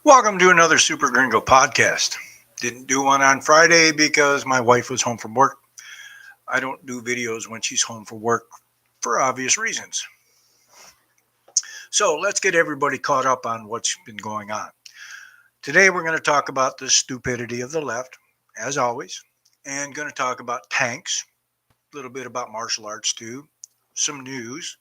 Welcome to another Super Gringo podcast. Didn't do one on Friday because my wife was home from work. I don't do videos when she's home from work for obvious reasons. So let's get everybody caught up on what's been going on. Today we're going to talk about the stupidity of the left, as always, and going to talk about tanks, a little bit about martial arts too, some news,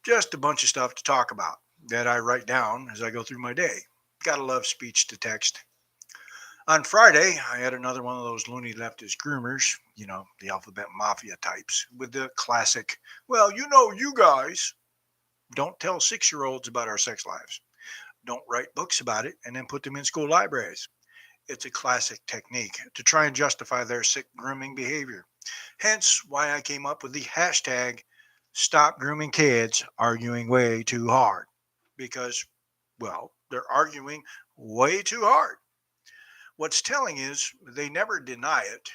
just a bunch of stuff to talk about that I write down as I go through my day. Gotta love speech to text. On Friday, I had another one of those loony leftist groomers, the alphabet mafia types, with the classic, well, you guys don't tell 6-year-olds about our sex lives. Don't write books about it and then put them in school libraries. It's a classic technique to try and justify their sick grooming behavior. Hence why I came up with the hashtag stop grooming kids arguing way too hard. Because, well, they're arguing way too hard. What's telling is they never deny it.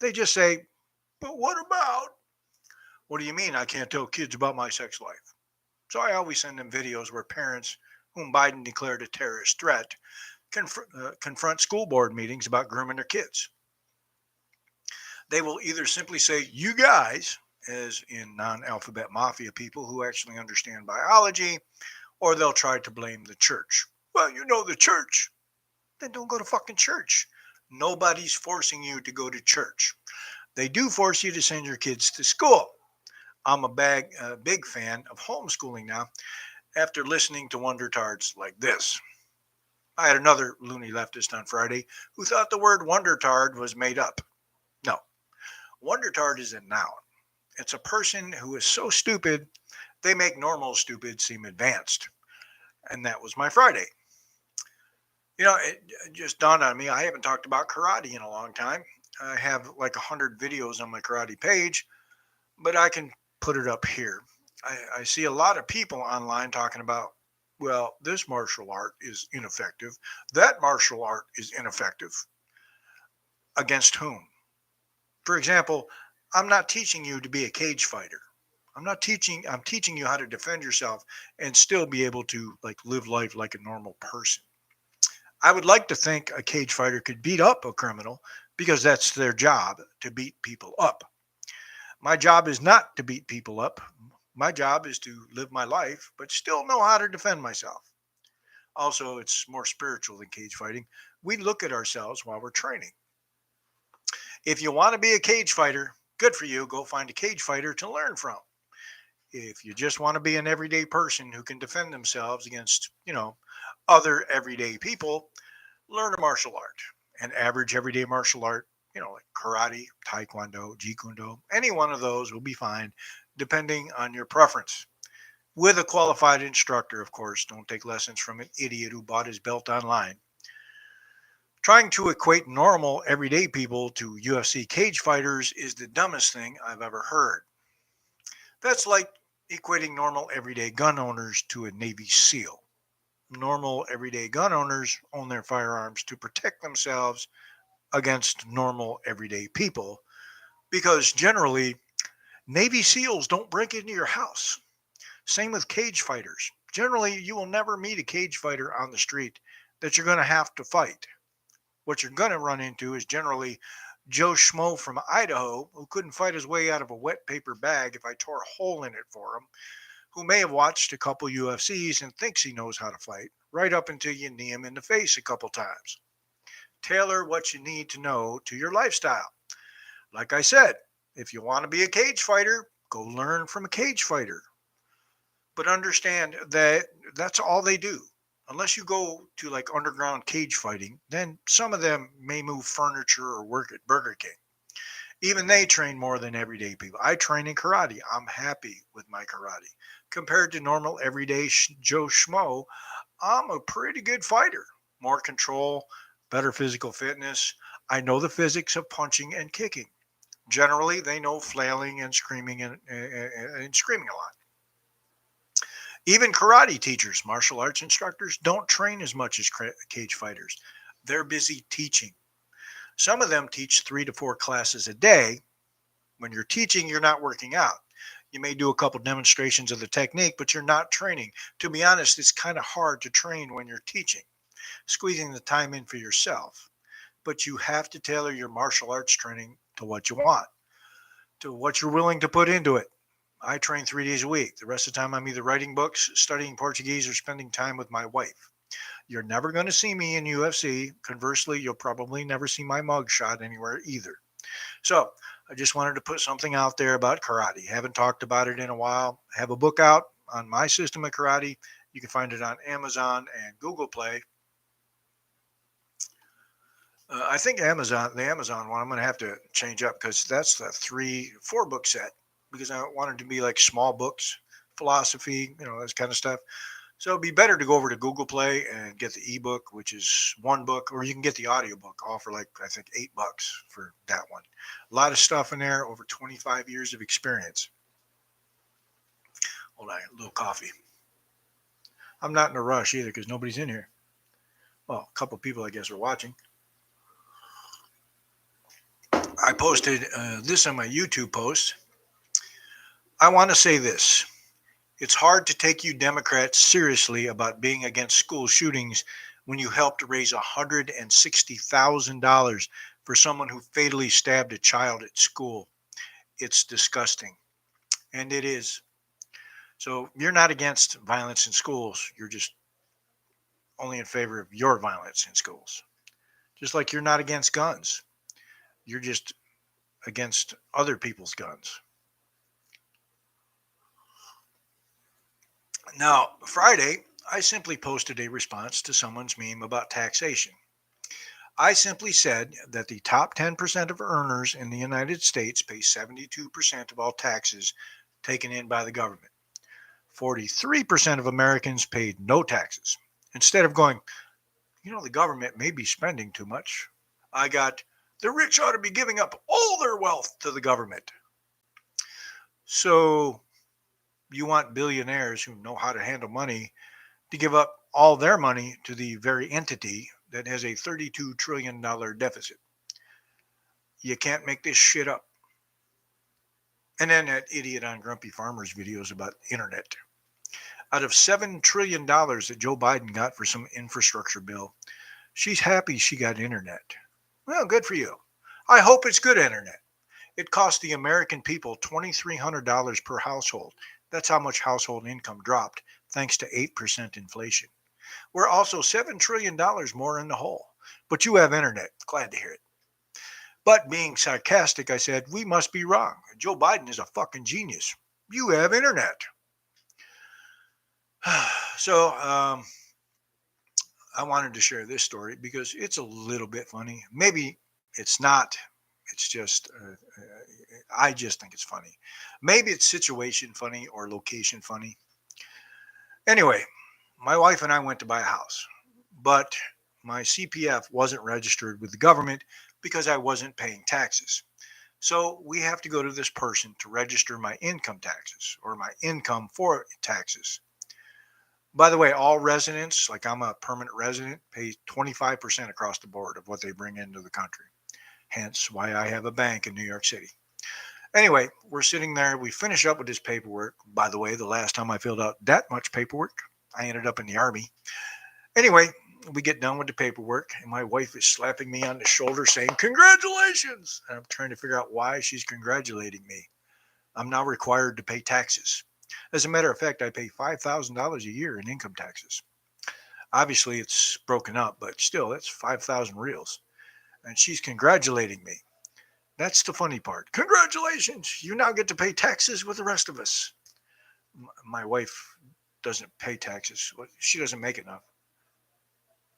They just say, but what about? What do you mean I can't tell kids about my sex life? So I always send them videos where parents, whom Biden declared a terrorist threat, confront school board meetings about grooming their kids. They will either simply say, you guys, as in non alphabet mafia people who actually understand biology, or they'll try to blame the church. Well, the church. Then don't go to fucking church. Nobody's forcing you to go to church. They do force you to send your kids to school. I'm a big fan of homeschooling now after listening to wonder-tards like this. I had another loony leftist on Friday who thought the word wonder-tard was made up. No, wonder-tard is a noun. It's a person who is so stupid, they make normal stupid seem advanced. And that was my Friday. It just dawned on me, I haven't talked about karate in a long time. I have like 100 videos on my karate page, but I can put it up here. I see a lot of people online talking about, well, this martial art is ineffective. That martial art is ineffective. Against whom? For example, I'm not teaching you to be a cage fighter. I'm teaching you how to defend yourself and still be able to live life like a normal person. I would like to think a cage fighter could beat up a criminal because that's their job, to beat people up. My job is not to beat people up. My job is to live my life, but still know how to defend myself. Also, it's more spiritual than cage fighting. We look at ourselves while we're training. If you want to be a cage fighter, good for you. Go find a cage fighter to learn from. If you just want to be an everyday person who can defend themselves against, other everyday people, learn a martial art. An average everyday martial art, like karate, taekwondo, jeet any one of those will be fine, depending on your preference. With a qualified instructor, of course. Don't take lessons from an idiot who bought his belt online. Trying to equate normal, everyday people to UFC cage fighters is the dumbest thing I've ever heard. That's like equating normal, everyday gun owners to a Navy SEAL. Normal, everyday gun owners own their firearms to protect themselves against normal, everyday people because generally, Navy SEALs don't break into your house. Same with cage fighters. Generally, you will never meet a cage fighter on the street that you're going to have to fight. What you're going to run into is generally Joe Schmo from Idaho who couldn't fight his way out of a wet paper bag if I tore a hole in it for him, who may have watched a couple UFCs and thinks he knows how to fight, right up until you knee him in the face a couple times. Tailor what you need to know to your lifestyle. Like I said, if you want to be a cage fighter, go learn from a cage fighter. But understand that that's all they do. Unless you go to underground cage fighting, then some of them may move furniture or work at Burger King. Even they train more than everyday people. I train in karate. I'm happy with my karate. Compared to normal everyday Joe Schmo, I'm a pretty good fighter. More control, better physical fitness. I know the physics of punching and kicking. Generally, they know flailing and screaming and screaming a lot. Even karate teachers, martial arts instructors, don't train as much as cage fighters. They're busy teaching. Some of them teach 3 to 4 classes a day. When you're teaching, you're not working out. You may do a couple demonstrations of the technique, but you're not training. To be honest, it's kind of hard to train when you're teaching, squeezing the time in for yourself. But you have to tailor your martial arts training to what you want, to what you're willing to put into it. I train 3 days a week. The rest of the time, I'm either writing books, studying Portuguese, or spending time with my wife. You're never going to see me in UFC. Conversely, you'll probably never see my mug shot anywhere either. So I just wanted to put something out there about karate. Haven't talked about it in a while. I have a book out on my system of karate. You can find it on Amazon and Google Play. I think the Amazon one, I'm going to have to change up because that's the 4 book set because I wanted to be like small books, philosophy, this kind of stuff. So it'd be better to go over to Google Play and get the ebook, which is 1 book, or you can get the audiobook all for like, I think, $8 for that one. A lot of stuff in there, over 25 years of experience. Hold on, a little coffee. I'm not in a rush either because nobody's in here. Well, a couple of people, I guess, are watching. I posted this on my YouTube post. I want to say this. It's hard to take you Democrats seriously about being against school shootings when you helped raise $160,000 for someone who fatally stabbed a child at school. It's disgusting. And it is. So you're not against violence in schools. You're just only in favor of your violence in schools. Just like you're not against guns. You're just against other people's guns. Now, Friday, I simply posted a response to someone's meme about taxation. I simply said that the top 10% of earners in the United States pay 72% of all taxes taken in by the government. 43% of Americans paid no taxes. Instead of going, the government may be spending too much, I got, the rich ought to be giving up all their wealth to the government. So you want billionaires who know how to handle money to give up all their money to the very entity that has a $32 trillion deficit. You can't make this shit up. And then that idiot on Grumpy Farmers videos about internet. Out of $7 trillion that Joe Biden got for some infrastructure bill, she's happy she got internet. Well, good for you. I hope it's good internet. It cost the American people $2,300 per household. That's how much household income dropped, thanks to 8% inflation. We're also $7 trillion more in the hole. But you have internet. Glad to hear it. But being sarcastic, I said, we must be wrong. Joe Biden is a fucking genius. You have internet. So I wanted to share this story because it's a little bit funny. Maybe it's not. It's just, I just think it's funny. Maybe it's situation funny or location funny. Anyway, my wife and I went to buy a house, but my CPF wasn't registered with the government because I wasn't paying taxes. So we have to go to this person to register my income taxes or my income for taxes. By the way, all residents, like I'm a permanent resident, pay 25% across the board of what they bring into the country. Hence why I have a bank in New York City. Anyway, we're sitting there. We finish up with this paperwork. By the way, the last time I filled out that much paperwork, I ended up in the Army. Anyway, we get done with the paperwork, and my wife is slapping me on the shoulder saying, congratulations. And I'm trying to figure out why she's congratulating me. I'm now required to pay taxes. As a matter of fact, I pay $5,000 a year in income taxes. Obviously, it's broken up, but still, that's 5,000 reals. And she's congratulating me. That's the funny part. Congratulations! You now get to pay taxes with the rest of us. My wife doesn't pay taxes. She doesn't make enough.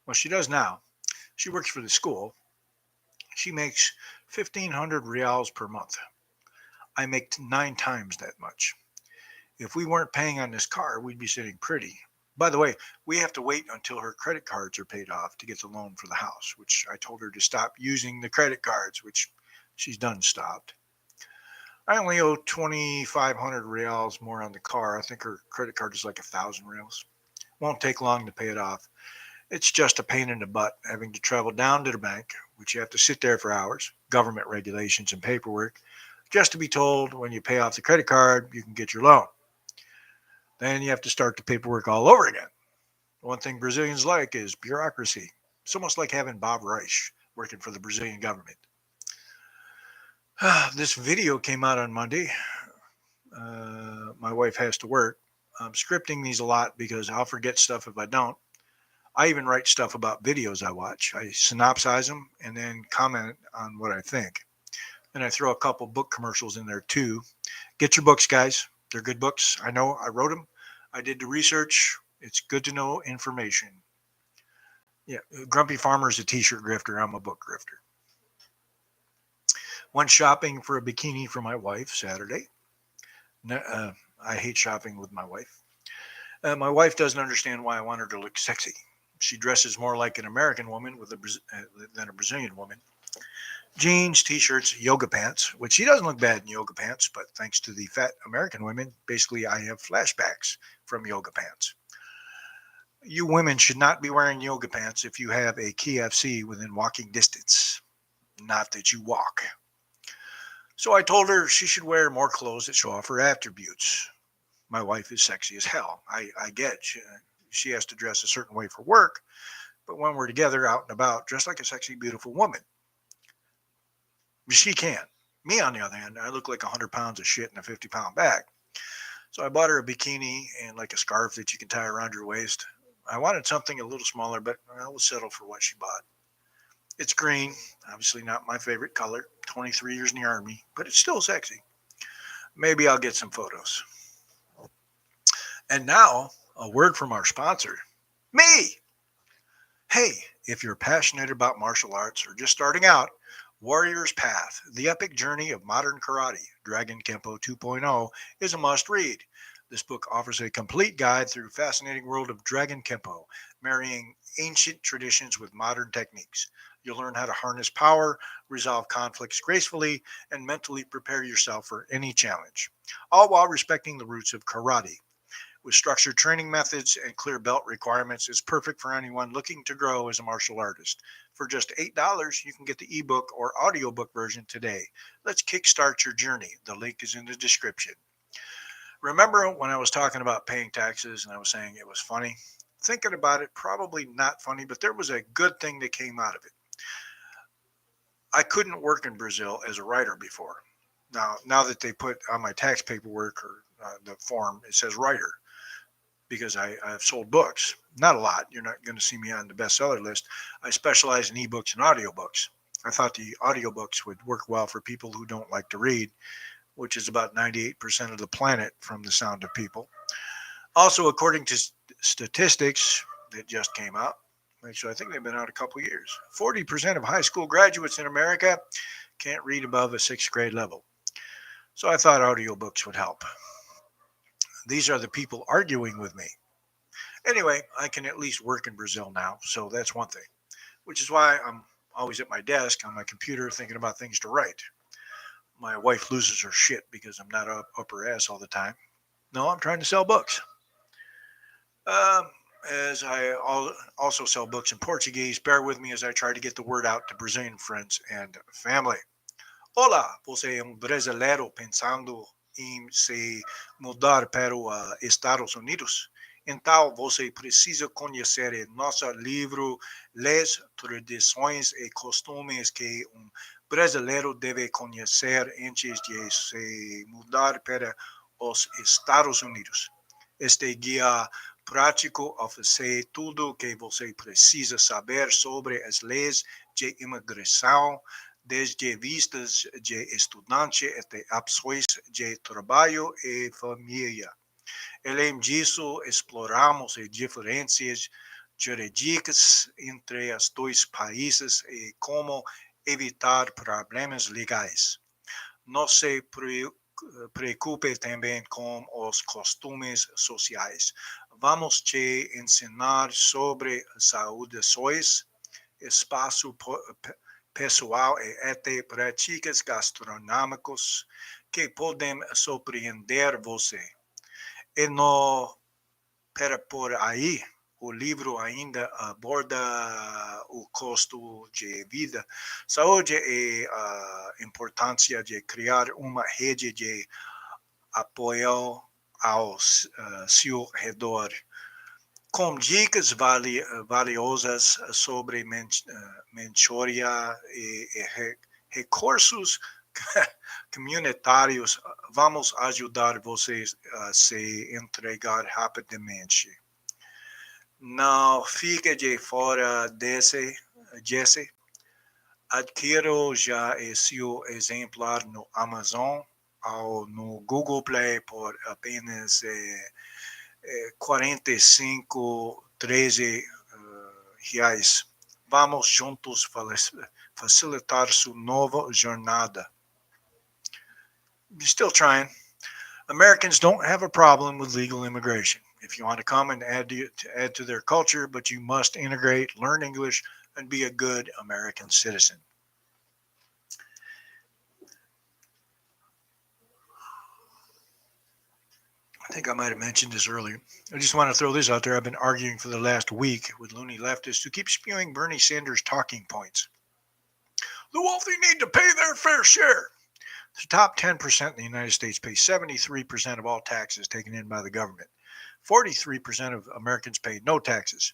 Well, she does now. She works for the school. She makes 1,500 reals per month. I make 9 times that much. If we weren't paying on this car, we'd be sitting pretty. By the way, we have to wait until her credit cards are paid off to get the loan for the house, which I told her to stop using the credit cards, which she's done stopped. I only owe 2,500 reals more on the car. I think her credit card is like 1,000 reals. Won't take long to pay it off. It's just a pain in the butt having to travel down to the bank, which you have to sit there for hours, government regulations and paperwork, just to be told when you pay off the credit card, you can get your loan. Then you have to start the paperwork all over again. One thing Brazilians like is bureaucracy. It's almost like having Bob Reich working for the Brazilian government. This video came out on Monday. My wife has to work. I'm scripting these a lot because I'll forget stuff if I don't. I even write stuff about videos I watch. I synopsize them and then comment on what I think. And I throw a couple book commercials in there too. Get your books, guys. They're good books. I know I wrote them. I did the research. It's good to know information. Yeah, Grumpy Farmer is a t-shirt grifter. I'm a book grifter. Went shopping for a bikini for my wife Saturday. I hate shopping with my wife. My wife doesn't understand why I want her to look sexy. She dresses more like an American woman than a Brazilian woman. Jeans, t-shirts, yoga pants, which she doesn't look bad in yoga pants, but thanks to the fat American women, basically I have flashbacks from yoga pants. You women should not be wearing yoga pants if you have a KFC within walking distance. Not that you walk. So I told her she should wear more clothes that show off her attributes. My wife is sexy as hell. I get she has to dress a certain way for work, but when we're together out and about, dress like a sexy, beautiful woman. She can. Me, on the other hand, I look like 100 pounds of shit in a 50-pound bag. So I bought her a bikini and like a scarf that you can tie around your waist. I wanted something a little smaller, but I will settle for what she bought. It's green, obviously not my favorite color. 23 years in the Army, but it's still sexy. Maybe I'll get some photos. And now, a word from our sponsor, me. Hey, if you're passionate about martial arts or just starting out, Warrior's Path, the epic journey of modern karate, Dragon Kenpo 2.0, is a must-read. This book offers a complete guide through the fascinating world of Dragon Kenpo, marrying ancient traditions with modern techniques. You'll learn how to harness power, resolve conflicts gracefully, and mentally prepare yourself for any challenge, all while respecting the roots of karate. With structured training methods and clear belt requirements, it's perfect for anyone looking to grow as a martial artist. For just $8, you can get the ebook or audiobook version today. Let's kickstart your journey. The link is in the description. Remember when I was talking about paying taxes and I was saying it was funny? Thinking about it, probably not funny, but there was a good thing that came out of it. I couldn't work in Brazil as a writer before. Now that they put on my tax paperwork or the form, it says writer, because I've sold books. Not a lot. You're not going to see me on the bestseller list. I specialize in ebooks and audiobooks. I thought the audiobooks would work well for people who don't like to read, which is about 98% of the planet from the sound of people. Also, according to statistics that just came out, actually I think they've been out a couple of years, 40% of high school graduates in America can't read above a 6th grade level. So I thought audiobooks would help. These are the people arguing with me. Anyway, I can at least work in Brazil now, so that's one thing, which is why I'm always at my desk on my computer thinking about things to write. My wife loses her shit because I'm not up her ass all the time. No, I'm trying to sell books. As I also sell books in Portuguese, bear with me as I try to get the word out to Brazilian friends and family. Olá, você é brasileiro pensando em se mudar para os Estados Unidos? Então você precisa conhecer nosso livro Leis, tradições e costumes que brasileiro deve conhecer antes de se mudar para os Estados Unidos. Este guia prático oferece tudo o que você precisa saber sobre as leis de imigração, desde vistas de estudante até opções de trabalho e família. Além disso, exploramos as diferenças jurídicas entre os dois países e como evitar problemas legais. Não se preocupe também com os costumes sociais. Vamos te ensinar sobre saudações, espaço pessoal e até práticas gastronômicas que podem surpreender você. E não para por aí, o livro ainda aborda o custo de vida, saúde e a importância de criar uma rede de apoio ao seu redor, com dicas valiosas sobre mentoria e recursos comunitários. Vamos ajudar vocês a se entregar rapidamente. Não fique de fora desse, Jesse. Adquiro já seu exemplar no Amazon ou no Google Play por apenas 45, 13 reais. Vamos juntos facilitar sua nova jornada. Still trying. Americans don't have a problem with legal immigration. If you want to come and add to their culture, but you must integrate, learn English, and be a good American citizen. I think I might have mentioned this earlier. I just want to throw this out there. I've been arguing for the last week with loony leftists who keep spewing Bernie Sanders talking points. The wealthy need to pay their fair share. The top 10% in the United States pay 73% of all taxes taken in by the government. 43% of Americans pay no taxes.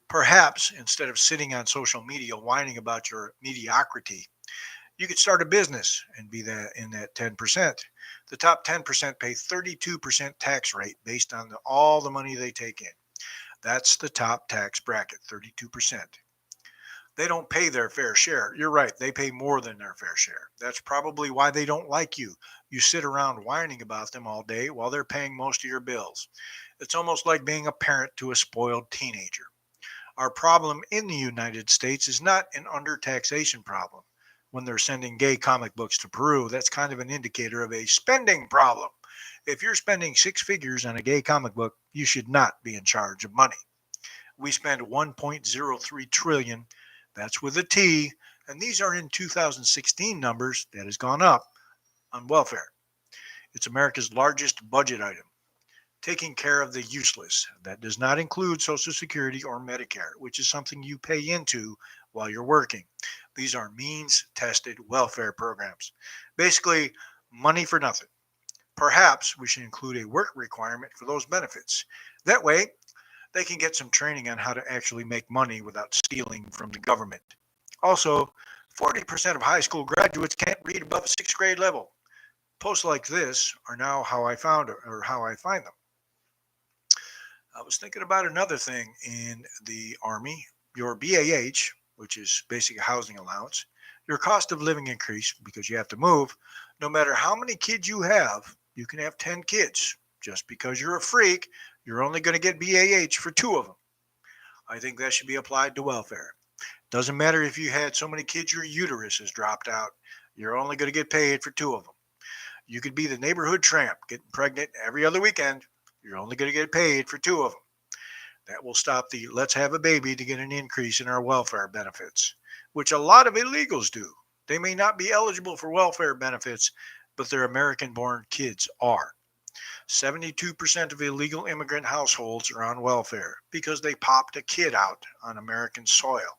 Perhaps instead of sitting on social media whining about your mediocrity, you could start a business and be in that 10%. The top 10% pay 32% tax rate based on all the money they take in. That's the top tax bracket, 32%. They don't pay their fair share. You're right. They pay more than their fair share. That's probably why they don't like you. You sit around whining about them all day while they're paying most of your bills. It's almost like being a parent to a spoiled teenager. Our problem in the United States is not an undertaxation problem. When they're sending gay comic books to Peru, that's kind of an indicator of a spending problem. If you're spending six figures on a gay comic book, you should not be in charge of money. We spend 1.03 trillion, that's with a T, and these are in 2016 numbers. That has gone up on welfare. It's America's largest budget item. Taking care of the useless. That does not include Social Security or Medicare, which is something you pay into while you're working. These are means-tested welfare programs. Basically, money for nothing. Perhaps we should include a work requirement for those benefits. That way, they can get some training on how to actually make money without stealing from the government. Also, 40% of high school graduates can't read above a sixth grade level. Posts like this are now how I find them. I was thinking about another thing in the Army. Your BAH, which is basic housing allowance, your cost of living increase because you have to move. No matter how many kids you can have 10 kids. Just because you're a freak, you're only going to get BAH for 2 of them. I think that should be applied to welfare. Doesn't matter if you had so many kids your uterus has dropped out. You're only going to get paid for 2 of them. You could be the neighborhood tramp getting pregnant every other weekend. You're only going to get paid for 2 of them. That will stop the let's have a baby to get an increase in our welfare benefits, which a lot of illegals do. They may not be eligible for welfare benefits, but their American-born kids are. 72% of illegal immigrant households are on welfare because they popped a kid out on American soil.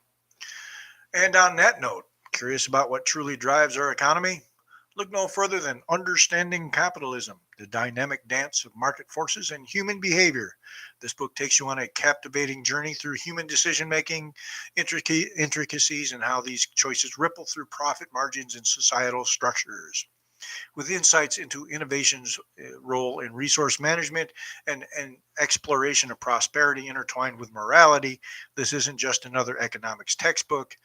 And on that note, curious about what truly drives our economy? Look no further than Understanding Capitalism, the dynamic dance of market forces and human behavior. This book takes you on a captivating journey through human decision-making, intricacies, and how these choices ripple through profit margins and societal structures. With insights into innovation's role in resource management and exploration of prosperity intertwined with morality, this isn't just another economics textbook.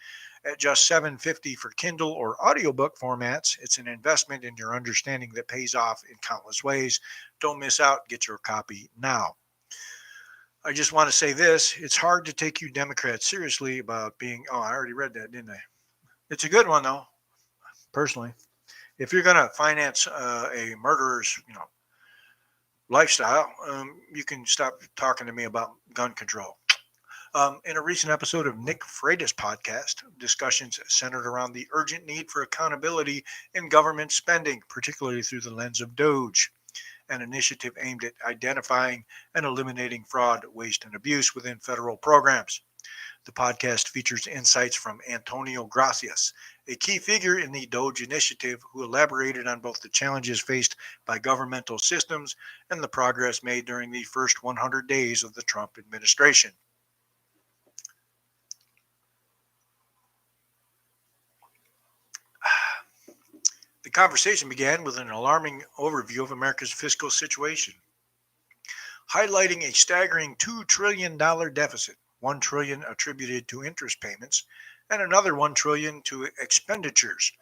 At just $7.50 for Kindle or audiobook formats, it's an investment in your understanding that pays off in countless ways. Don't miss out. Get your copy now. I just want to say this. It's hard to take you Democrats seriously about being, I already read that, didn't I? It's a good one, though, personally. If you're going to finance a murderer's, lifestyle, you can stop talking to me about gun control. In a recent episode of Nick Freitas' podcast, discussions centered around the urgent need for accountability in government spending, particularly through the lens of Doge. an initiative aimed at identifying and eliminating fraud, waste, and abuse within federal programs. The podcast features insights from Antonio Gracias, a key figure in the Doge initiative, who elaborated on both the challenges faced by governmental systems and the progress made during the first 100 days of the Trump administration. The conversation began with an alarming overview of America's fiscal situation, highlighting a staggering $2 trillion deficit, $1 trillion attributed to interest payments, and another $1 trillion to expenditures.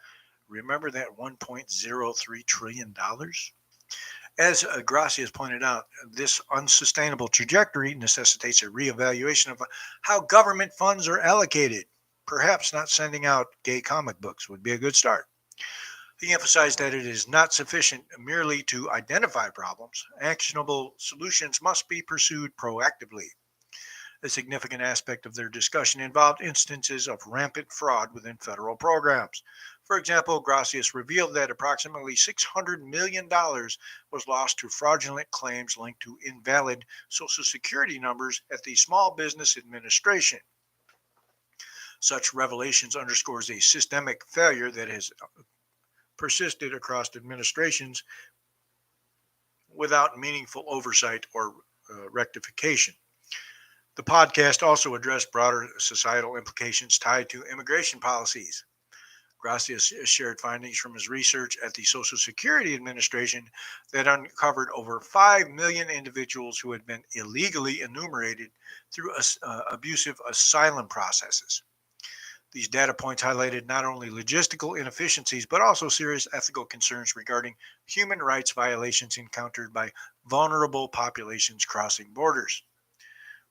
Remember that $1.03 trillion? As Gracias pointed out, this unsustainable trajectory necessitates a reevaluation of how government funds are allocated. Perhaps not sending out gay comic books would be a good start. He emphasized that it is not sufficient merely to identify problems. Actionable solutions must be pursued proactively. A significant aspect of their discussion involved instances of rampant fraud within federal programs. For example, Gracias revealed that approximately $600 million was lost to fraudulent claims linked to invalid Social Security numbers at the Small Business Administration. Such revelations underscores a systemic failure that has persisted across administrations without meaningful oversight or rectification. The podcast also addressed broader societal implications tied to immigration policies. Gracias shared findings from his research at the Social Security Administration that uncovered over 5 million individuals who had been illegally enumerated through abusive asylum processes. These data points highlighted not only logistical inefficiencies, but also serious ethical concerns regarding human rights violations encountered by vulnerable populations crossing borders.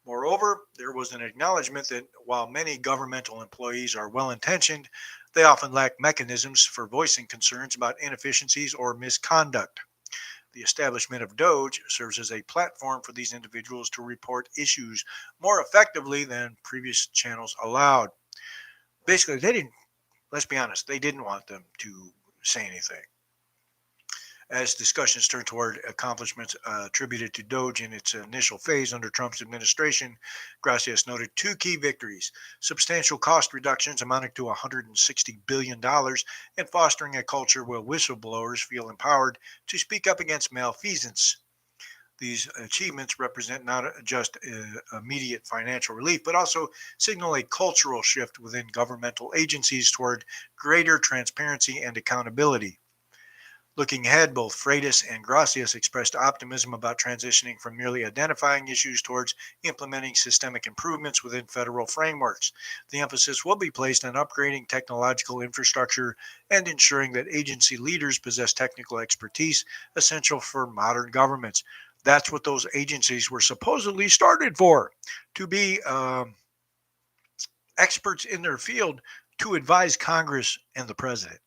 Moreover, there was an acknowledgement that while many governmental employees are well intentioned, they often lack mechanisms for voicing concerns about inefficiencies or misconduct. The establishment of Doge serves as a platform for these individuals to report issues more effectively than previous channels allowed. Basically, let's be honest, they didn't want them to say anything. As discussions turned toward accomplishments attributed to Doge in its initial phase under Trump's administration, Gracias noted two key victories: substantial cost reductions amounting to $160 billion, and fostering a culture where whistleblowers feel empowered to speak up against malfeasance. These achievements represent not just immediate financial relief, but also signal a cultural shift within governmental agencies toward greater transparency and accountability. Looking ahead, both Freitas and Gracias expressed optimism about transitioning from merely identifying issues towards implementing systemic improvements within federal frameworks. The emphasis will be placed on upgrading technological infrastructure and ensuring that agency leaders possess technical expertise essential for modern governments. That's what those agencies were supposedly started for, to be experts in their field to advise Congress and the president.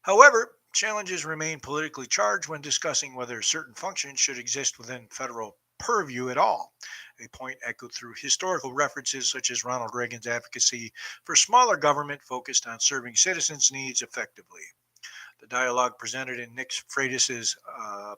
However, challenges remain politically charged when discussing whether certain functions should exist within federal purview at all, a point echoed through historical references such as Ronald Reagan's advocacy for smaller government focused on serving citizens' needs effectively. The dialogue presented in Nick Freitas'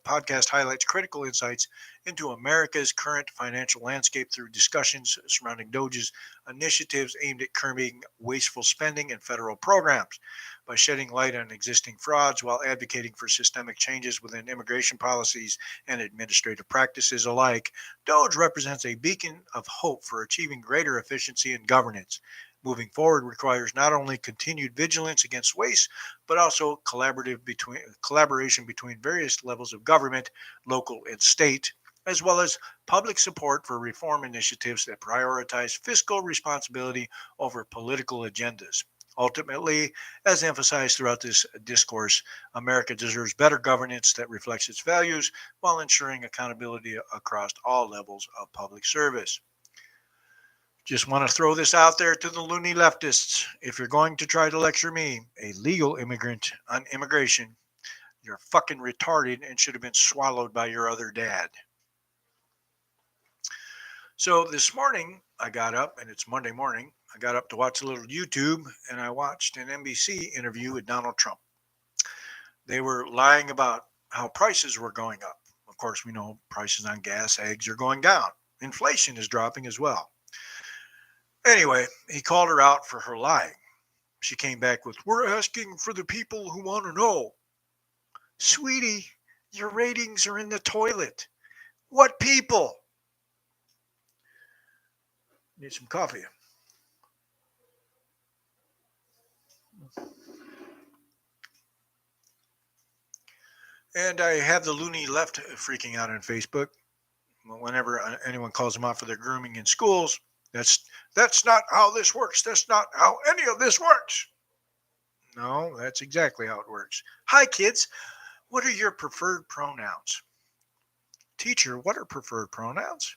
podcast highlights critical insights into America's current financial landscape through discussions surrounding Doge's initiatives aimed at curbing wasteful spending in federal programs. By shedding light on existing frauds while advocating for systemic changes within immigration policies and administrative practices alike, Doge represents a beacon of hope for achieving greater efficiency in governance. Moving forward requires not only continued vigilance against waste, but also collaboration between various levels of government, local and state, as well as public support for reform initiatives that prioritize fiscal responsibility over political agendas. Ultimately, as emphasized throughout this discourse, America deserves better governance that reflects its values while ensuring accountability across all levels of public service. Just want to throw this out there to the loony leftists. If you're going to try to lecture me, a legal immigrant, on immigration, you're fucking retarded and should have been swallowed by your other dad. So this morning, I got up, and it's Monday morning. I got up to watch a little YouTube, and I watched an NBC interview with Donald Trump. They were lying about how prices were going up. Of course, we know prices on gas, eggs are going down. Inflation is dropping as well. Anyway, he called her out for her lying. She came back with, "We're asking for the people who want to know." Sweetie, your ratings are in the toilet. What people? Need some coffee. And I have the loony left freaking out on Facebook whenever anyone calls them out for their grooming in schools. That's not how this works. That's not how any of this works. No, that's exactly how it works. Hi, kids. What are your preferred pronouns? Teacher, what are preferred pronouns?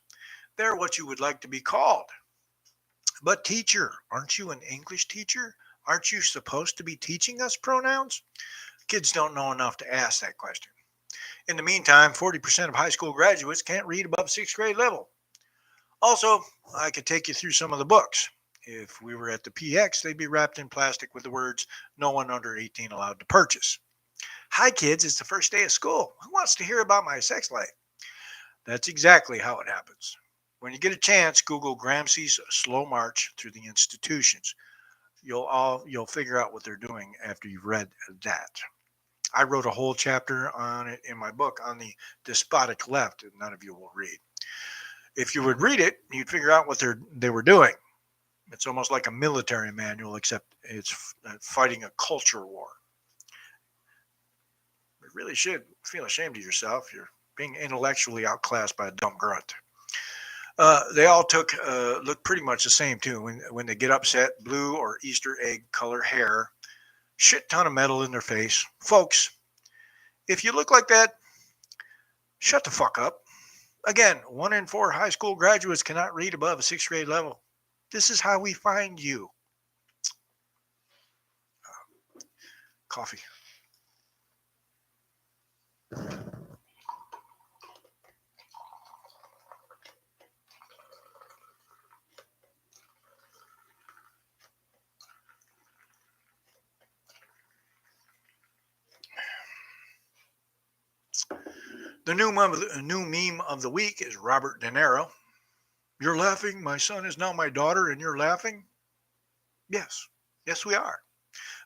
They're what you would like to be called. But teacher, aren't you an English teacher? Aren't you supposed to be teaching us pronouns? Kids don't know enough to ask that question. In the meantime, 40% of high school graduates can't read above sixth grade level. Also, I could take you through some of the books. If we were at the PX, they'd be wrapped in plastic with the words, "No one under 18 allowed to purchase." Hi, kids, it's the first day of school. Who wants to hear about my sex life? That's exactly how it happens. When you get a chance, Google Gramsci's Slow March Through the Institutions. You'll figure out what they're doing after you've read that. I wrote a whole chapter on it in my book on the despotic left, and none of you will read. If you would read it, you'd figure out what they were doing. It's almost like a military manual, except it's fighting a culture war. You really should feel ashamed of yourself. You're being intellectually outclassed by a dumb grunt. They all look pretty much the same too. When they get upset, blue or Easter egg color hair, shit ton of metal in their face. Folks, if you look like that, shut the fuck up. Again, 1 in 4 high school graduates cannot read above a sixth grade level. This is how we find you. Coffee. The new meme of the week is Robert De Niro. You're laughing? My son is now my daughter and you're laughing? Yes. Yes, we are.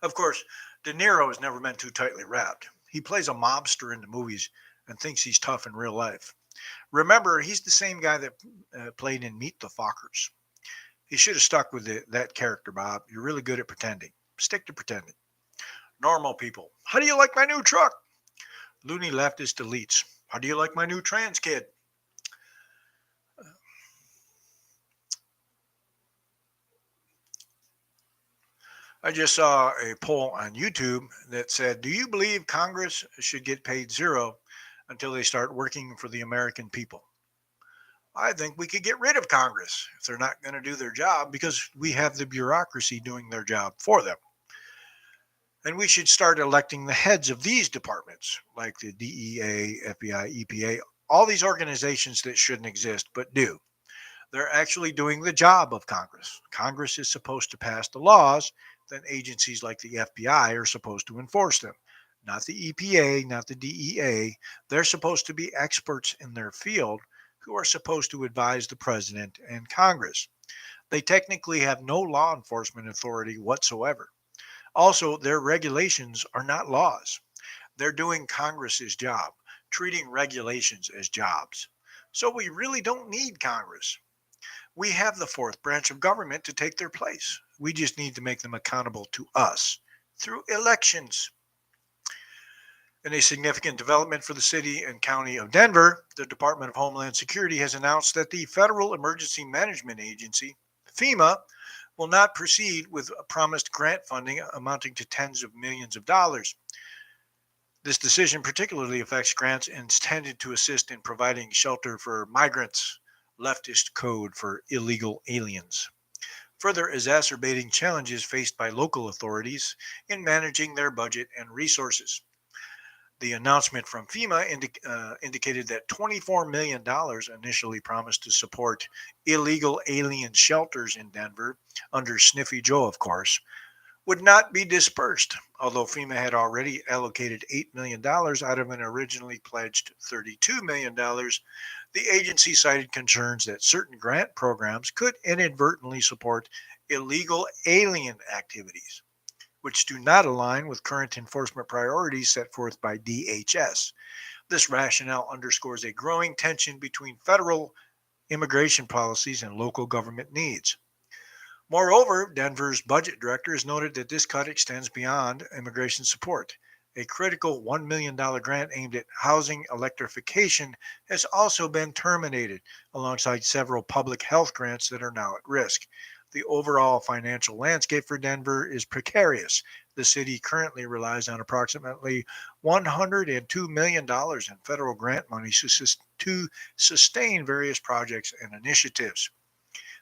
Of course, De Niro has never been too tightly wrapped. He plays a mobster in the movies and thinks he's tough in real life. Remember, he's the same guy that played in Meet the Fockers. He should have stuck with that character, Bob. You're really good at pretending. Stick to pretending. Normal people. How do you like my new truck? Loony leftist elites. How do you like my new trans kid? I just saw a poll on YouTube that said, do you believe Congress should get paid zero until they start working for the American people? I think we could get rid of Congress if they're not going to do their job because we have the bureaucracy doing their job for them. And we should start electing the heads of these departments, like the DEA, FBI, EPA, all these organizations that shouldn't exist but do. They're actually doing the job of Congress. Congress is supposed to pass the laws, then agencies like the FBI are supposed to enforce them. Not the EPA, not the DEA. They're supposed to be experts in their field who are supposed to advise the president and Congress. They technically have no law enforcement authority whatsoever. Also, their regulations are not laws. They're doing Congress's job, treating regulations as jobs. So we really don't need Congress. We have the fourth branch of government to take their place. We just need to make them accountable to us through elections. In a significant development for the city and county of Denver, the Department of Homeland Security has announced that the Federal Emergency Management Agency, FEMA, will not proceed with promised grant funding amounting to tens of millions of dollars. This decision particularly affects grants intended to assist in providing shelter for migrants, leftist code for illegal aliens, further exacerbating challenges faced by local authorities in managing their budget and resources. The announcement from FEMA indicated that $24 million initially promised to support illegal alien shelters in Denver, under Sniffy Joe, of course, would not be dispersed, although FEMA had already allocated $8 million out of an originally pledged $32 million. The agency cited concerns that certain grant programs could inadvertently support illegal alien activities, which do not align with current enforcement priorities set forth by DHS. This rationale underscores a growing tension between federal immigration policies and local government needs. Moreover, Denver's budget director has noted that this cut extends beyond immigration support. A critical $1 million grant aimed at housing electrification has also been terminated, alongside several public health grants that are now at risk. The overall financial landscape for Denver is precarious. The city currently relies on approximately $102 million in federal grant money to sustain various projects and initiatives.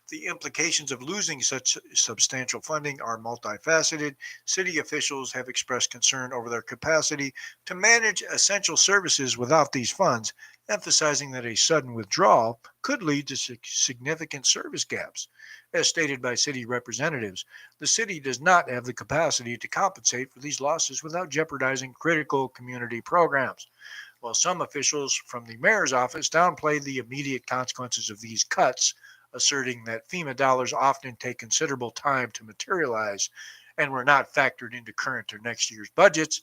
The implications of losing such substantial funding are multifaceted. City officials have expressed concern over their capacity to manage essential services without these funds, emphasizing that a sudden withdrawal could lead to significant service gaps. As stated by city representatives, the city does not have the capacity to compensate for these losses without jeopardizing critical community programs. While some officials from the mayor's office downplayed the immediate consequences of these cuts, asserting that FEMA dollars often take considerable time to materialize and were not factored into current or next year's budgets,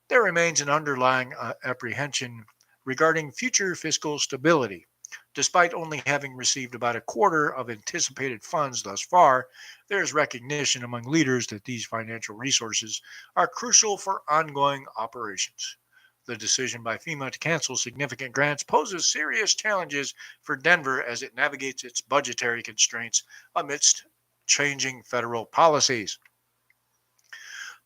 there remains an underlying apprehension regarding future fiscal stability. Despite only having received about a quarter of anticipated funds thus far, there is recognition among leaders that these financial resources are crucial for ongoing operations. The decision by FEMA to cancel significant grants poses serious challenges for Denver as it navigates its budgetary constraints amidst changing federal policies.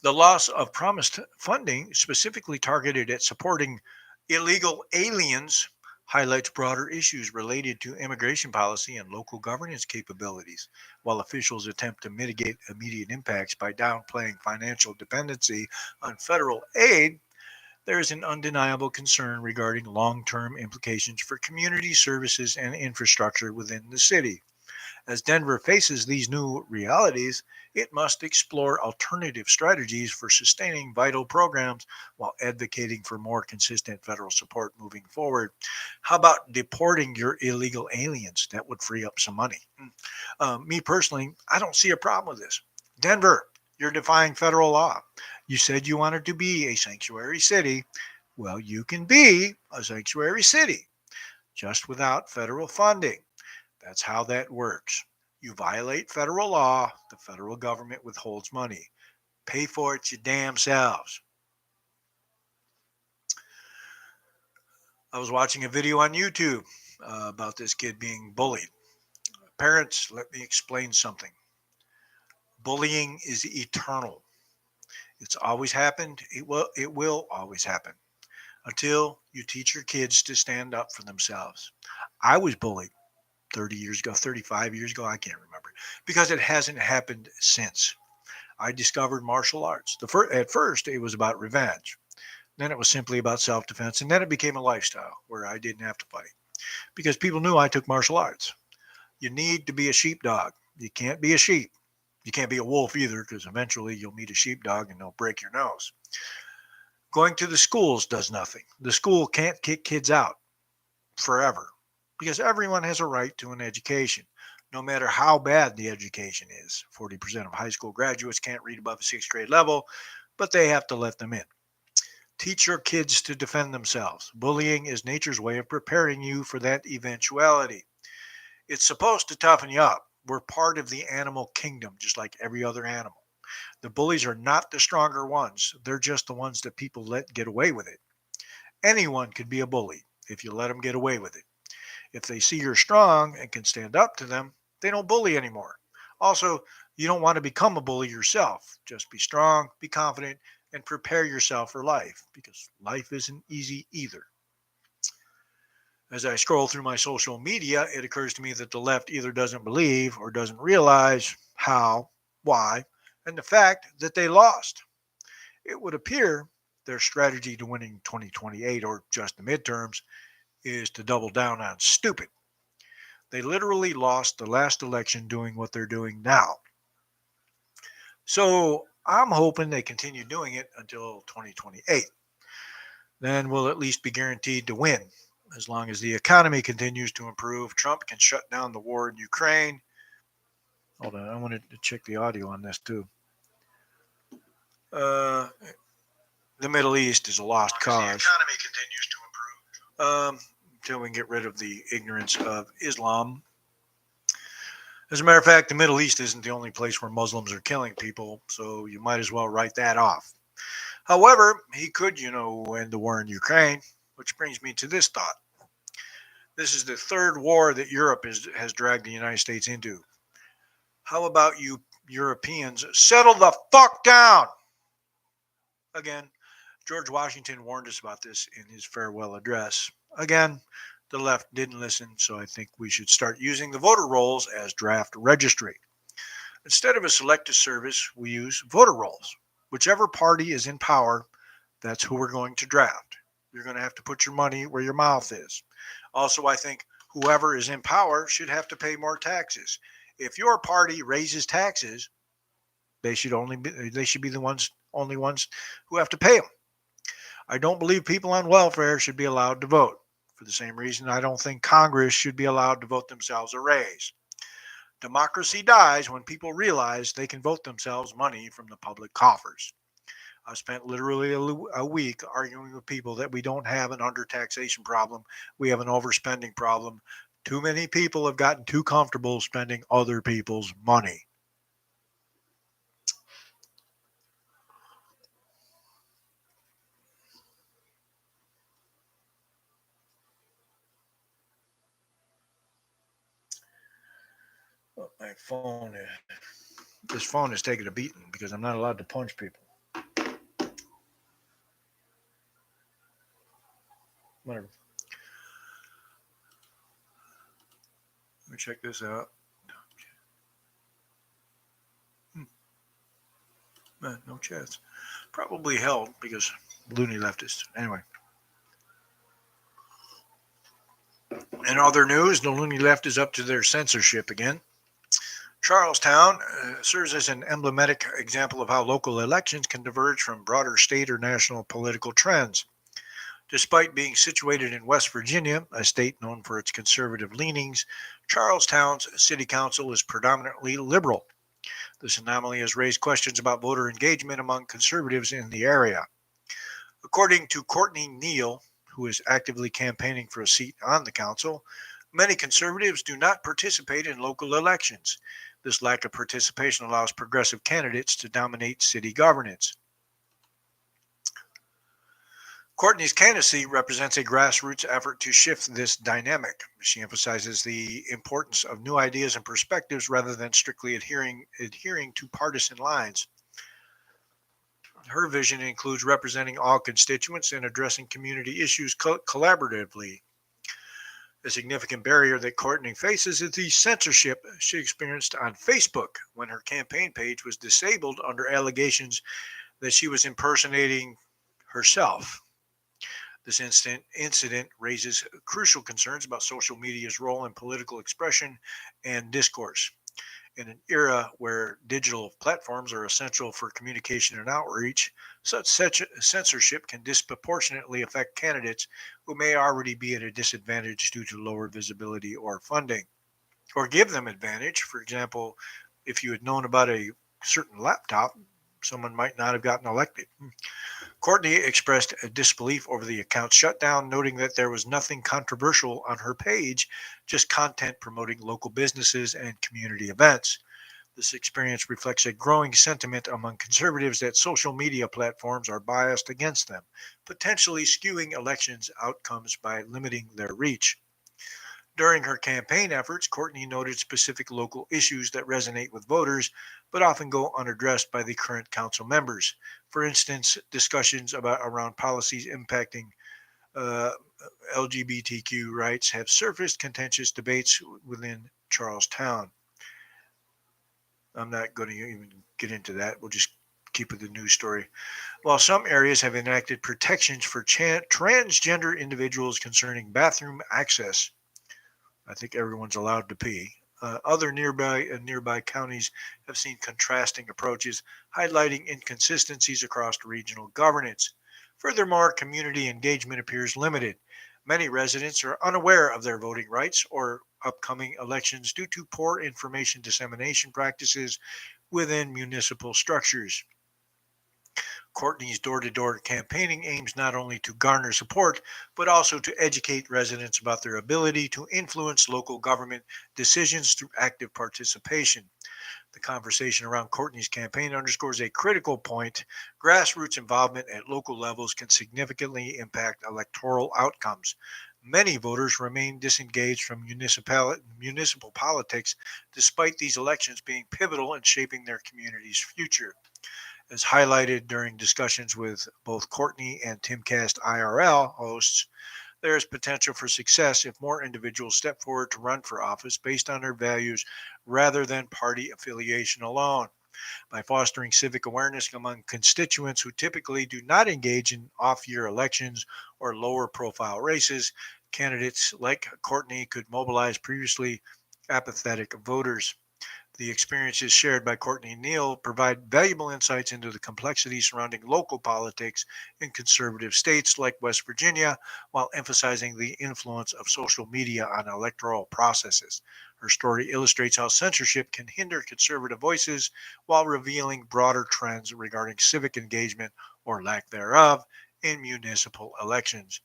The loss of promised funding, specifically targeted at supporting illegal aliens, highlights broader issues related to immigration policy and local governance capabilities. While officials attempt to mitigate immediate impacts by downplaying financial dependency on federal aid, there is an undeniable concern regarding long term implications for community services and infrastructure within the city. As Denver faces these new realities, it must explore alternative strategies for sustaining vital programs while advocating for more consistent federal support moving forward. How about deporting your illegal aliens? That would free up some money. Me personally, I don't see a problem with this. Denver, you're defying federal law. You said you wanted to be a sanctuary city. Well, you can be a sanctuary city just without federal funding. That's how that works. You violate federal law, the federal government withholds money. Pay for it your damn selves. I was watching a video on YouTube about this kid being bullied. Parents, let me explain something. Bullying is eternal. It's always happened. It will always happen until you teach your kids to stand up for themselves. I was bullied 30 years ago, 35 years ago, I can't remember, because it hasn't happened since. I discovered martial arts. At first, it was about revenge. Then it was simply about self defense. And then it became a lifestyle where I didn't have to fight because people knew I took martial arts. You need to be a sheepdog. You can't be a sheep. You can't be a wolf either because eventually you'll meet a sheepdog and they'll break your nose. Going to the schools does nothing. The school can't kick kids out forever because everyone has a right to an education, no matter how bad the education is. 40% of high school graduates can't read above the sixth grade level, but they have to let them in. Teach your kids to defend themselves. Bullying is nature's way of preparing you for that eventuality. It's supposed to toughen you up. We're part of the animal kingdom, just like every other animal. The bullies are not the stronger ones. They're just the ones that people let get away with it. Anyone could be a bully if you let them get away with it. If they see you're strong and can stand up to them, they don't bully anymore. Also, you don't want to become a bully yourself. Just be strong, be confident, and prepare yourself for life because life isn't easy either. As I scroll through my social media, it occurs to me that the left either doesn't believe or doesn't realize how, why, and the fact that they lost. It would appear their strategy to winning 2028 or just the midterms is to double down on stupid. They literally lost the last election doing what they're doing now. So I'm hoping they continue doing it until 2028. Then we'll at least be guaranteed to win. As long as the economy continues to improve, Trump can shut down the war in Ukraine. Hold on, I wanted to check the audio on this too. Uh, the Middle East is a lost cause. The economy continues to improve. Until we can get rid of the ignorance of Islam. As a matter of fact, the Middle East isn't the only place where Muslims are killing people, so you might as well write that off. However, he could, end the war in Ukraine, which brings me to this thought. This is the third war that Europe has dragged the United States into. How about you Europeans settle the fuck down? Again, George Washington warned us about this in his farewell address. Again, the left didn't listen, so I think we should start using the voter rolls as draft registry. Instead of a selective service, we use voter rolls. Whichever party is in power, that's who we're going to draft. You're going to have to put your money where your mouth is. Also, I think whoever is in power should have to pay more taxes. If your party raises taxes, they should be the only ones who have to pay them. I don't believe people on welfare should be allowed to vote. For the same reason, I don't think Congress should be allowed to vote themselves a raise. Democracy dies when people realize they can vote themselves money from the public coffers. I spent literally a week arguing with people that we don't have an undertaxation problem. We have an overspending problem. Too many people have gotten too comfortable spending other people's money. This phone is taking a beating because I'm not allowed to punch people. Whatever. Let me check this out. No chats. Probably held because loony leftists. Anyway. In other news, the loony left is up to their censorship again. Charlestown serves as an emblematic example of how local elections can diverge from broader state or national political trends. Despite being situated in West Virginia, a state known for its conservative leanings, Charlestown's city council is predominantly liberal. This anomaly has raised questions about voter engagement among conservatives in the area. According to Courtney Neal, who is actively campaigning for a seat on the council, many conservatives do not participate in local elections. This lack of participation allows progressive candidates to dominate city governance. Courtney's candidacy represents a grassroots effort to shift this dynamic. She emphasizes the importance of new ideas and perspectives rather than strictly adhering to partisan lines. Her vision includes representing all constituents and addressing community issues collaboratively. A significant barrier that Courtney faces is the censorship she experienced on Facebook when her campaign page was disabled under allegations that she was impersonating herself. This incident raises crucial concerns about social media's role in political expression and discourse. In an era where digital platforms are essential for communication and outreach, such censorship can disproportionately affect candidates who may already be at a disadvantage due to lower visibility or funding, or give them advantage. For example, if you had known about a certain laptop, someone might not have gotten elected. Courtney expressed a disbelief over the account shutdown, noting that there was nothing controversial on her page, just content promoting local businesses and community events. This experience reflects a growing sentiment among conservatives that social media platforms are biased against them, potentially skewing elections outcomes by limiting their reach. During her campaign efforts, Courtney noted specific local issues that resonate with voters, but often go unaddressed by the current council members. For instance, discussions around policies impacting uh, LGBTQ rights have surfaced contentious debates within Charlestown. I'm not going to even get into that. We'll just keep it the news story. While some areas have enacted protections for transgender individuals concerning bathroom access, I think everyone's allowed to pee. Other nearby counties have seen contrasting approaches, highlighting inconsistencies across regional governance. Furthermore, community engagement appears limited. Many residents are unaware of their voting rights or upcoming elections due to poor information dissemination practices within municipal structures. Courtney's door to door campaigning aims not only to garner support, but also to educate residents about their ability to influence local government decisions through active participation. The conversation around Courtney's campaign underscores a critical point. Grassroots involvement at local levels can significantly impact electoral outcomes. Many voters remain disengaged from municipal politics despite these elections being pivotal in shaping their community's future. As highlighted during discussions with both Courtney and Timcast IRL hosts, there is potential for success if more individuals step forward to run for office based on their values rather than party affiliation alone. By fostering civic awareness among constituents who typically do not engage in off year elections or lower profile races, candidates like Courtney could mobilize previously apathetic voters. The experiences shared by Courtney and Neil provide valuable insights into the complexities surrounding local politics in conservative states like West Virginia, while emphasizing the influence of social media on electoral processes. Her story illustrates how censorship can hinder conservative voices while revealing broader trends regarding civic engagement or lack thereof in municipal elections.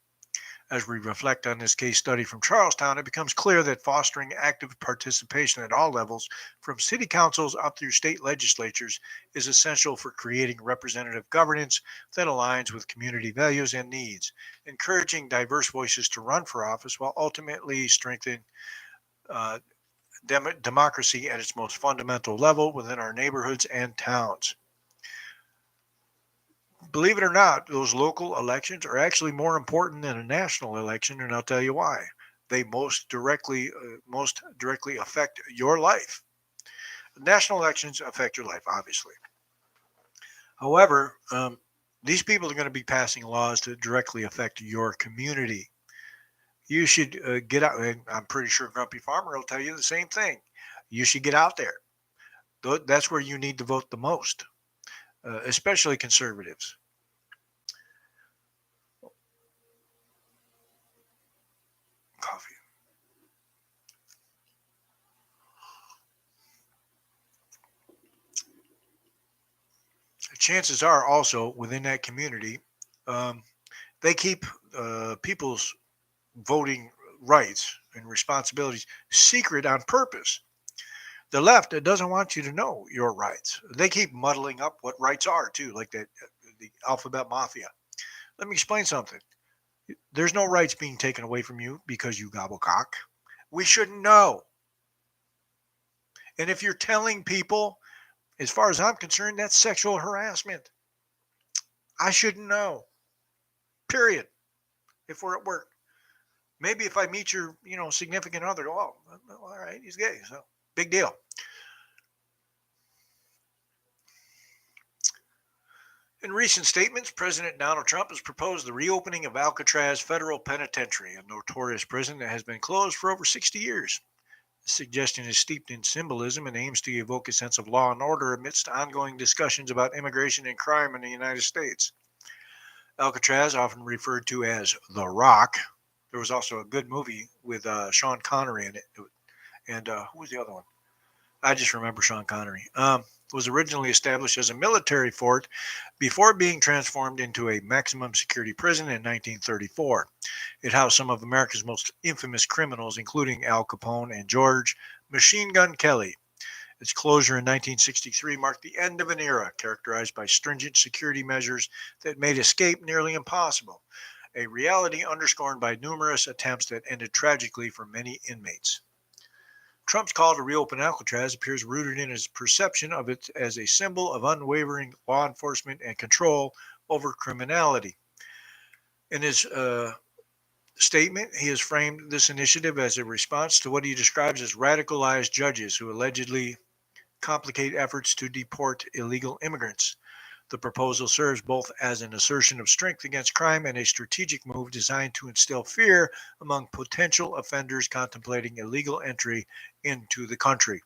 As we reflect on this case study from Charlestown, it becomes clear that fostering active participation at all levels, from city councils up through state legislatures, is essential for creating representative governance that aligns with community values and needs, encouraging diverse voices to run for office while ultimately strengthening uh, democracy at its most fundamental level within our neighborhoods and towns. Believe it or not, those local elections are actually more important than a national election, and I'll tell you why. They most directly affect your life. National elections affect your life, obviously. However, these people are going to be passing laws that directly affect your community. You should get out, and I'm pretty sure Grumpy Farmer will tell you the same thing. You should get out there. That's where you need to vote the most, especially conservatives. Coffee. Chances are also within that community, um, they keep people's voting rights and responsibilities secret on purpose. The left doesn't want you to know your rights. They keep muddling up what rights are too, like the alphabet mafia. Let me explain something. There's no rights being taken away from you because you gobble cock. We shouldn't know. And if you're telling people, as far as I'm concerned, that's sexual harassment. I shouldn't know. Period. If we're at work. Maybe if I meet your, significant other, oh, well, all right, he's gay, so big deal. In recent statements, President Donald Trump has proposed the reopening of Alcatraz Federal Penitentiary, a notorious prison that has been closed for over 60 years. The suggestion is steeped in symbolism and aims to evoke a sense of law and order amidst ongoing discussions about immigration and crime in the United States. Alcatraz, often referred to as The Rock, there was also a good movie with Sean Connery in it. And who was the other one? I just remember Sean Connery. Was originally established as a military fort before being transformed into a maximum security prison in 1934. It housed some of America's most infamous criminals, including Al Capone and George Machine Gun Kelly. Its closure in 1963 marked the end of an era characterized by stringent security measures that made escape nearly impossible, a reality underscored by numerous attempts that ended tragically for many inmates. Trump's call to reopen Alcatraz appears rooted in his perception of it as a symbol of unwavering law enforcement and control over criminality. In his statement, he has framed this initiative as a response to what he describes as radicalized judges who allegedly complicate efforts to deport illegal immigrants. The proposal serves both as an assertion of strength against crime and a strategic move designed to instill fear among potential offenders contemplating illegal entry into the country.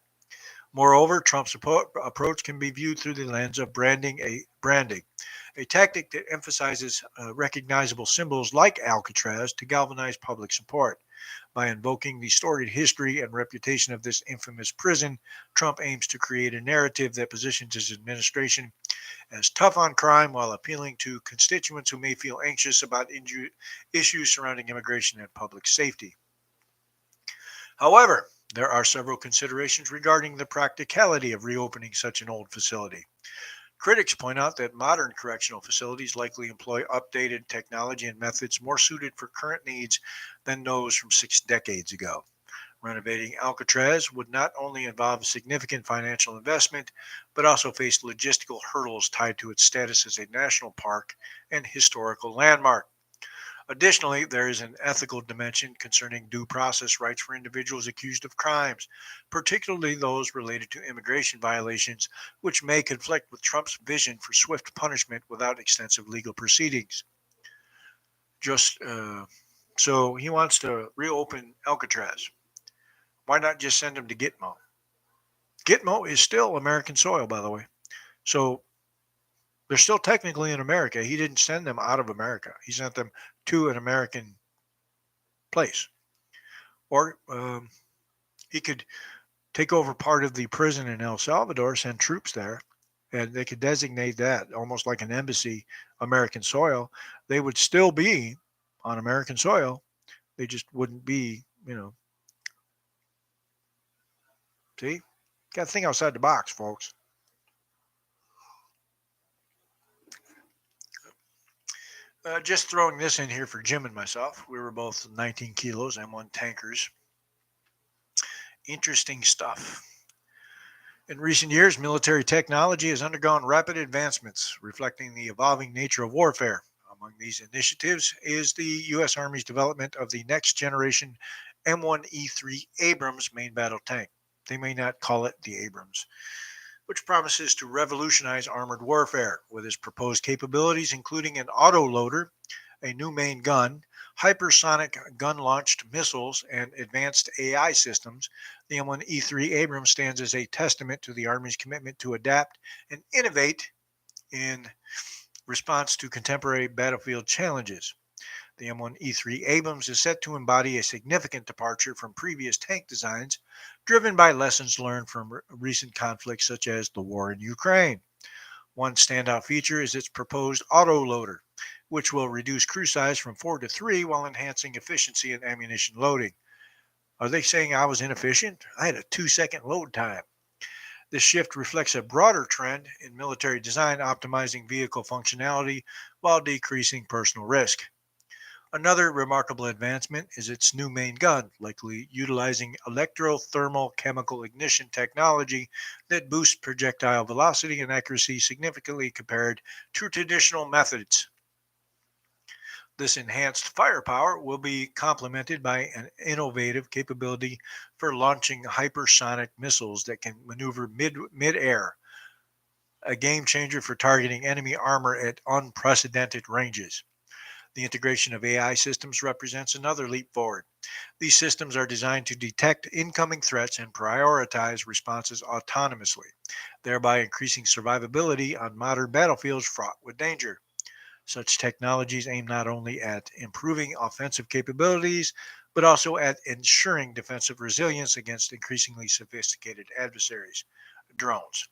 Moreover, Trump's approach can be viewed through the lens of branding, a tactic that emphasizes recognizable symbols like Alcatraz to galvanize public support. By invoking the storied history and reputation of this infamous prison, Trump aims to create a narrative that positions his administration as tough on crime while appealing to constituents who may feel anxious about issues surrounding immigration and public safety. However, there are several considerations regarding the practicality of reopening such an old facility. Critics point out that modern correctional facilities likely employ updated technology and methods more suited for current needs than those from 6 decades ago. Renovating Alcatraz would not only involve a significant financial investment, but also face logistical hurdles tied to its status as a national park and historical landmark. Additionally, there is an ethical dimension concerning due process rights for individuals accused of crimes, particularly those related to immigration violations, which may conflict with Trump's vision for swift punishment without extensive legal proceedings. So he wants to reopen Alcatraz. Why not just send him to Gitmo? Gitmo is still American soil, by the way. So they're still technically in America. He didn't send them out of America. He sent them to an American place. Or he could take over part of the prison in El Salvador, send troops there, and they could designate that almost like an embassy, American soil. They would still be on American soil. They just wouldn't be, see? Got to think outside the box, folks. Just throwing this in here for Jim and myself. We were both 19 kilos M1 tankers. Interesting stuff. In recent years, military technology has undergone rapid advancements, reflecting the evolving nature of warfare. Among these initiatives is the U.S. Army's development of the next generation M1E3 Abrams main battle tank. They may not call it the Abrams, which promises to revolutionize armored warfare with its proposed capabilities, including an autoloader, a new main gun, hypersonic gun-launched missiles, and advanced AI systems. The M1E3 Abrams stands as a testament to the Army's commitment to adapt and innovate in response to contemporary battlefield challenges. The M1E3 Abrams is set to embody a significant departure from previous tank designs, driven by lessons learned from recent conflicts such as the war in Ukraine. One standout feature is its proposed autoloader, which will reduce crew size from 4 to 3 while enhancing efficiency in ammunition loading. Are they saying I was inefficient? I had a 2-second load time. This shift reflects a broader trend in military design, optimizing vehicle functionality while decreasing personal risk. Another remarkable advancement is its new main gun, likely utilizing electrothermal chemical ignition technology that boosts projectile velocity and accuracy significantly compared to traditional methods. This enhanced firepower will be complemented by an innovative capability for launching hypersonic missiles that can maneuver mid-air, a game changer for targeting enemy armor at unprecedented ranges. The integration of AI systems represents another leap forward. These systems are designed to detect incoming threats and prioritize responses autonomously, thereby increasing survivability on modern battlefields fraught with danger. Such technologies aim not only at improving offensive capabilities, but also at ensuring defensive resilience against increasingly sophisticated adversaries. Drones.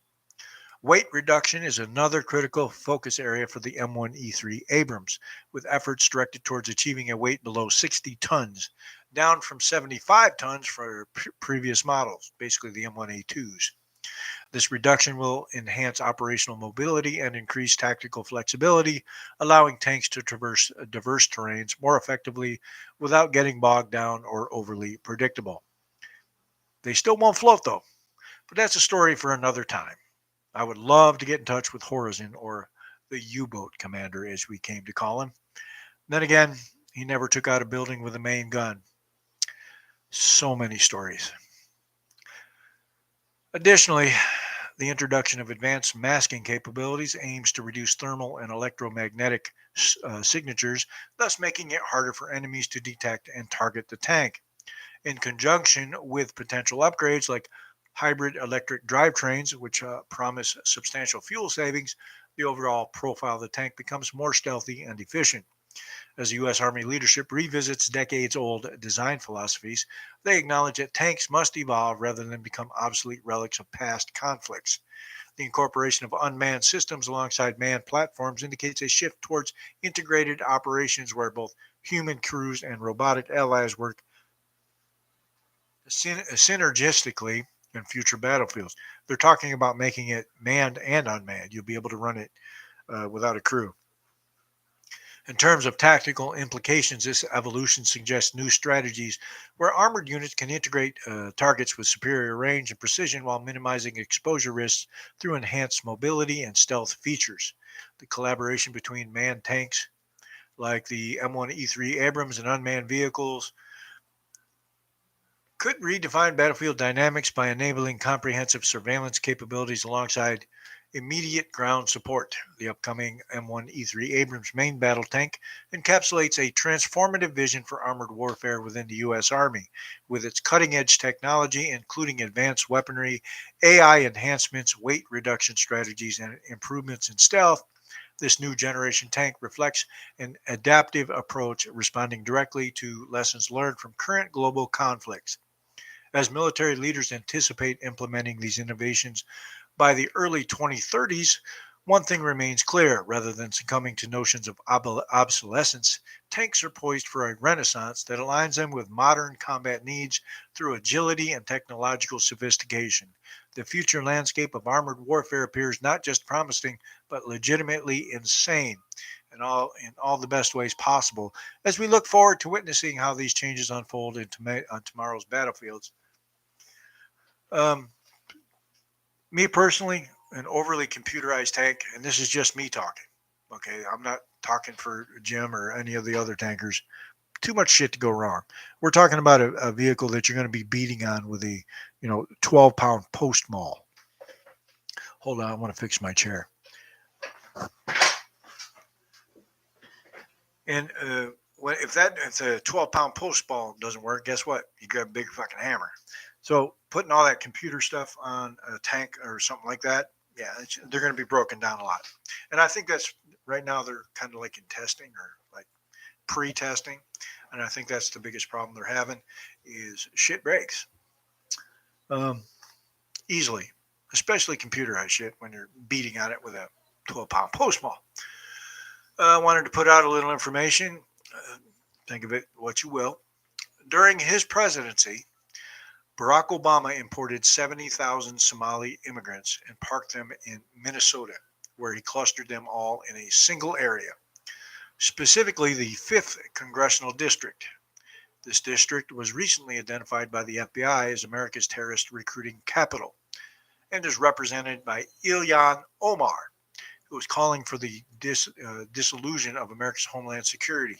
Weight reduction is another critical focus area for the M1E3 Abrams, with efforts directed towards achieving a weight below 60 tons, down from 75 tons for previous models, basically the M1A2s. This reduction will enhance operational mobility and increase tactical flexibility, allowing tanks to traverse diverse terrains more effectively without getting bogged down or overly predictable. They still won't float though, but that's a story for another time. I would love to get in touch with Horizon, or the U-boat commander as we came to call him. Then again, he never took out a building with a main gun. So many stories. Additionally, The introduction of advanced masking capabilities aims to reduce thermal and electromagnetic signatures, thus making it harder for enemies to detect and target the tank. In conjunction with potential upgrades like hybrid electric drivetrains, which promise substantial fuel savings, the overall profile of the tank becomes more stealthy and efficient. As the U.S. Army leadership revisits decades old design philosophies, they acknowledge that tanks must evolve rather than become obsolete relics of past conflicts. The incorporation of unmanned systems alongside manned platforms indicates a shift towards integrated operations where both human crews and robotic allies work synergistically in future battlefields. They're talking about making it manned and unmanned. You'll be able to run it without a crew. In terms of tactical implications, this evolution suggests new strategies where armored units can integrate targets with superior range and precision while minimizing exposure risks through enhanced mobility and stealth features. The collaboration between manned tanks like the M1E3 Abrams and unmanned vehicles could redefine battlefield dynamics by enabling comprehensive surveillance capabilities alongside immediate ground support. The upcoming M1E3 Abrams main battle tank encapsulates a transformative vision for armored warfare within the U.S. Army. With its cutting edge technology, including advanced weaponry, AI enhancements, weight reduction strategies, and improvements in stealth, this new generation tank reflects an adaptive approach responding directly to lessons learned from current global conflicts. As military leaders anticipate implementing these innovations by the early 2030s, one thing remains clear. Rather than succumbing to notions of obsolescence, tanks are poised for a renaissance that aligns them with modern combat needs through agility and technological sophistication. The future landscape of armored warfare appears not just promising, but legitimately insane in all the best ways possible as we look forward to witnessing how these changes unfold on tomorrow's battlefields. Um, Me personally, an overly computerized tank, and this is just me talking. Okay, I'm not talking for Jim or any of the other tankers. Too much shit to go wrong. We're talking about a vehicle that you're going to be beating on with a 12-pound post maul. Hold on, I want to fix my chair. And if the 12-pound post ball doesn't work, guess what? You grab a big fucking hammer. So putting all that computer stuff on a tank or something like that, yeah, they're going to be broken down a lot. And I think that's right now they're kind of like in testing or like pre-testing, and I think that's the biggest problem they're having is shit breaks um, easily, especially computerized shit when you're beating on it with a 12-pound post ball. I wanted to put out a little information. Think of it what you will. During his presidency, Barack Obama imported 70,000 Somali immigrants and parked them in Minnesota, where he clustered them all in a single area, specifically the 5th Congressional District. This district was recently identified by the FBI as America's terrorist recruiting capital and is represented by Ilhan Omar, who is calling for the dissolution of America's homeland security.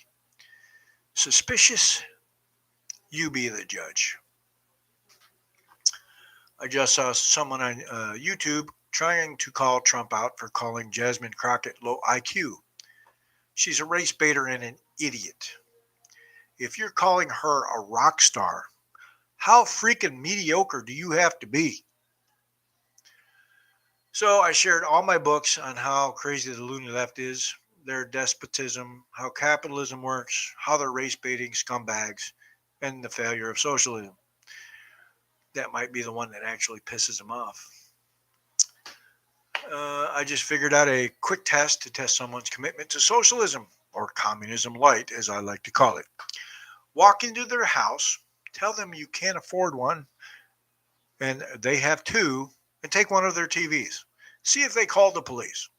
Suspicious? You be the judge. I just saw someone on YouTube trying to call Trump out for calling Jasmine Crockett low IQ. She's a race baiter and an idiot. If you're calling her a rock star, how freaking mediocre do you have to be? So I shared all my books on how crazy the loony left is, their despotism, how capitalism works, how they're race baiting scumbags, and the failure of socialism. That might be the one that actually pisses them off. I just figured out a quick test to test someone's commitment to socialism, or communism light, as I like to call it. Walk into their house, tell them you can't afford one, and they have two, and take one of their TVs. See if they call the police.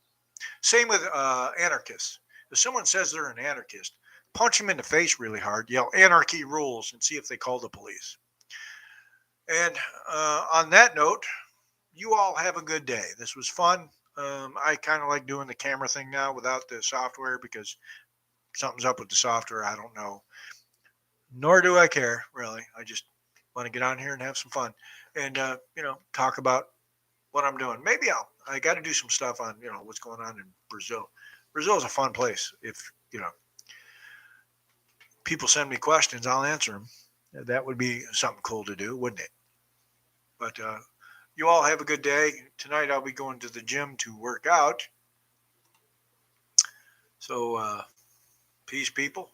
Same with anarchists. If someone says they're an anarchist, punch them in the face really hard, yell anarchy rules, and see if they call the police. And on that note, you all have a good day. This was fun. I kind of like doing the camera thing now without the software because something's up with the software. I don't know. Nor do I care, really. I just want to get on here and have some fun and, talk about what I'm doing. Maybe I got to do some stuff on, what's going on in Brazil. Brazil is a fun place. If, people send me questions, I'll answer them. That would be something cool to do, wouldn't it? But you all have a good day. Tonight I'll be going to the gym to work out. So, peace, people.